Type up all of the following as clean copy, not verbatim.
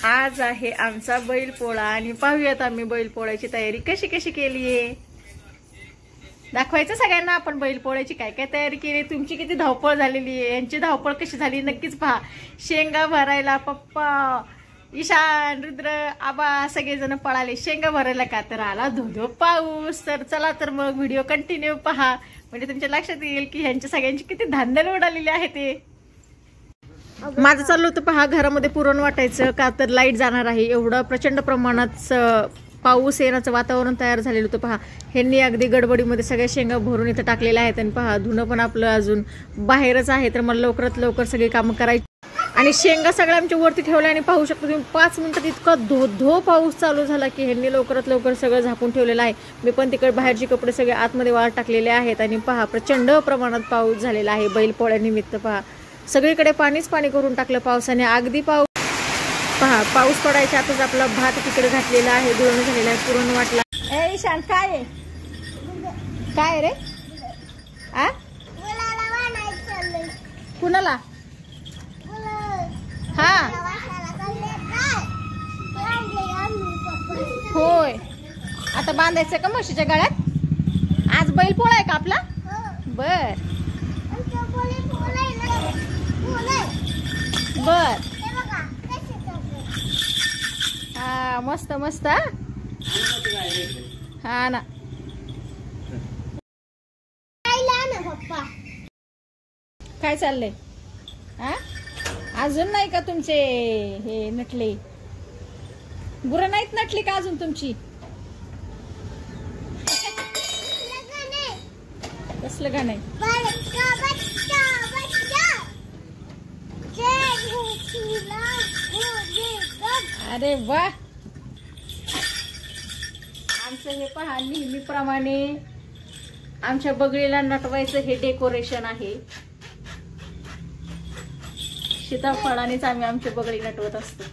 आज आहे आमचा बैलपोळा आणि पाहूयात आम्ही बैलपोळ्याची तयारी कशी कशी केलीये। दाखवायचं सगळ्यांना आपण बैलपोळ्याची काय काय तयारी केली, तुमची किती धावपळ झालेली आहे, यांची धावपळ कशी झाली नक्कीच पहा। शेंगा भरायला पप्पा, ईशान, रुद्र, आबा सगळेजण पळाले शेंगा भरायला का तर आला धो पाऊस। तर चला तर मग व्हिडिओ कंटिन्यू पहा, म्हणजे तुमच्या लक्षात येईल की ह्यांच्या सगळ्यांची किती धांदल उडालेली आहे ते। माझं चाललं होतं पहा घरामध्ये पुरण वाटायचं का तर लाईट जाणार आहे, एवढं प्रचंड प्रमाणात पाऊस येण्याचं वातावरण तयार झालेलं होतं पहा। ह्यांनी अगदी गडबडीमध्ये सगळ्या शेंगा भरून इथं टाकलेल्या आहेत आणि पहा धुणं पण आपलं अजून बाहेरच आहे, तर मला लवकरात लवकर सगळी कामं करायची आणि शेंगा सगळ्या आमच्या वरती ठेवल्या आणि पाहू शकतो तुम्ही 5 मिनिटात इतका धो पाऊस चालू झाला की ह्यांनी लवकरात लवकर सगळं झाकून ठेवलेलं आहे। मी पण तिकडे बाहेरचे कपडे सगळे आतमध्ये वाळत टाकलेले आहेत आणि पहा प्रचंड प्रमाणात पाऊस झालेला आहे बैलपोळ्यानिमित्त। पहा सगळीकडे पाणीच पाणी करून टाकलं पावसाने, अगदी पाऊस पहा पाऊस पडायच्या आताच आपला भात तिकडे घातलेला आहे, गुळण झालेला आहे, पुरण वाटला। ए ईशान काय आहे काय रे आ कुणाला हा होय आता बांधायचं का म्हशीच्या गळ्यात? आज बैलपोळा आहे का आपला? बर बर हा मस्त मस्त हा ना। काय चाललंय हा? अजून नाही का तुमचे हे नटले गुरं नाहीत नटली का अजून तुमची? कसलं गाणं आहे? अरे वा आमचं हे पहा नेहमीप्रमाणे आमच्या बगळीला नटवायचं हे डेकोरेशन आहे। सीताफळानेच आम्ही आमची बगळी नटवत असतो।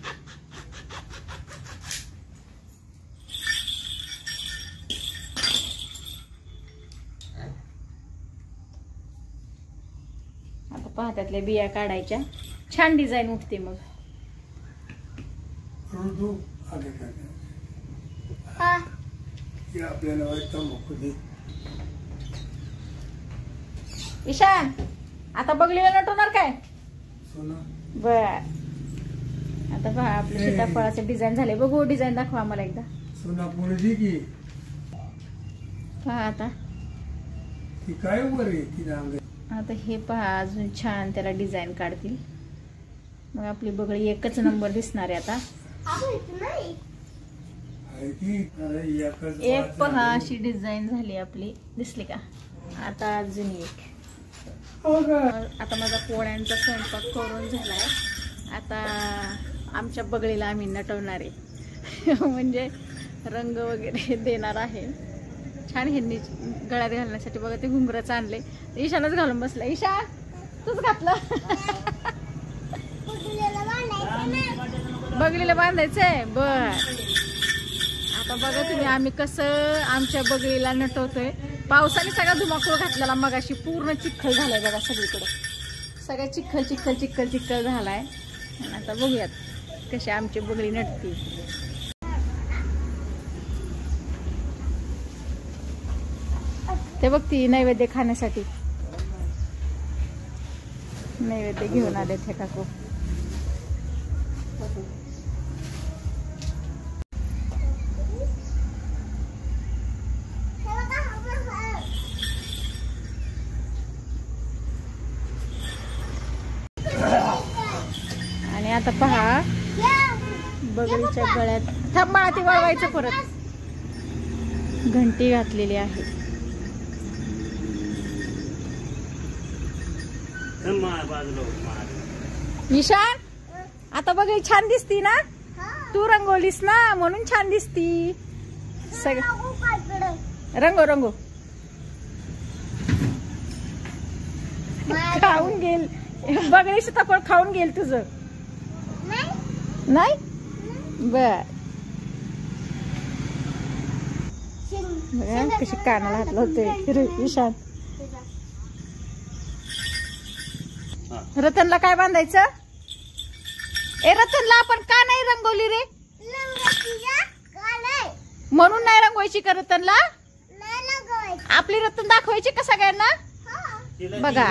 आता पहा त्यातल्या बिया काढायच्या, छान डिझाईन उठते मग। ईशान आता बगलीला नटवणार काय? बर आता पहा आपले सीताफळाचे डिझाईन झाले, बघू डिझाईन दाखवा आम्हाला एकदा। पहा आता आता हे पहा अजून छान त्याला डिझाईन काढतील, मग आपली बगळी एकच नंबर दिसणार आहे। आता एक पहा अशी डिझाईन झाली आपली, दिसली का? आता अजून एक। आता माझा पोळ्यांचा स्वयंपाक करून झालाय, आता आमच्या बगळीला आम्ही नटवणार आहे म्हणजे रंग वगैरे देणार आहे। छान ह्यांनी गळ्यात घालण्यासाठी बघा ते घुंगराचं आणले, ईशानच घालून बसला। ईशा तूच घातलं बगळीला बांधायचंय बर। आता बघा तुम्ही आम्ही कसं आमच्या बगळीला नटवतोय। पावसाने सगळा धुमाकूळ घातलेला, मगाशी पूर्ण चिखल झालाय बघा सगळीकडे, सगळ्या चिखल चिखल चिखल चिखल झालाय। आता बघूयात कशी आमची बगळी नटती। ते बघती नैवेद्य खाण्यासाठी, नैवेद्य घेऊन आले ते काकू। आणि आता पहा बगळीच्या गळ्यात थांबा ती वळवायचं परत, घंटी घातलेली आहे। ईशान आता बघ छान दिसती ना, तू रंगवलीस ना म्हणून छान दिसती। रंगो रंगो खाऊन गेल बघली सीताफळ खाऊन गेल तुझं नाही बर। कशी कानाला हात लावतोय ईशान। रतनला काय बांधायचं? ए रतनला आपण का नाही रंगवली रे? म्हणून नाही रंगवायची का रतनला? आपली रतन दाखवायची का सगळ्यांना? बघा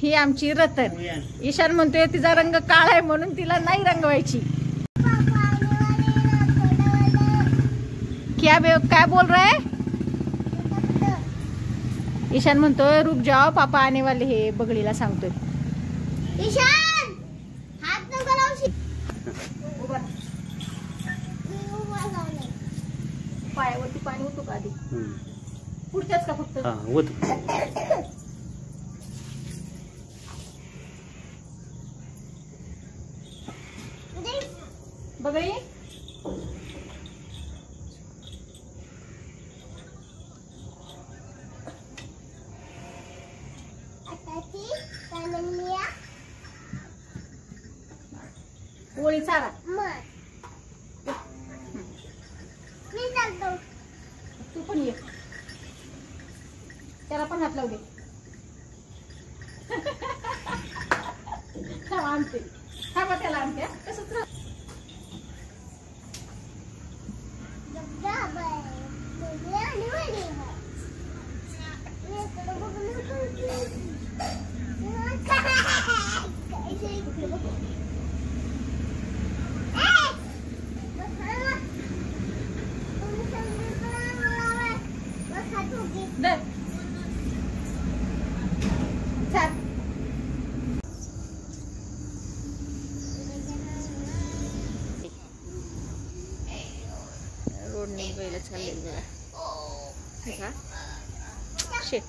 ही आमची रतन. ईशान म्हणतोय तिचा रंग काळा आहे म्हणून तिला नाही रंगवायची. क्या बोल रहा है? ईशान म्हणतोय रुक जाओ पापा आने वाले हे. बगडीला सांगतोय ईशान हात नको लावशी. पायावरती पाणी होतो का आधी? पुढच्याच का फक्त? बगडी पोळी चारा तू पण ये. त्याला पण हात लावू दे. आणते थांबा त्याला आणते कसंच रोडने बैल चालले बघा. शेत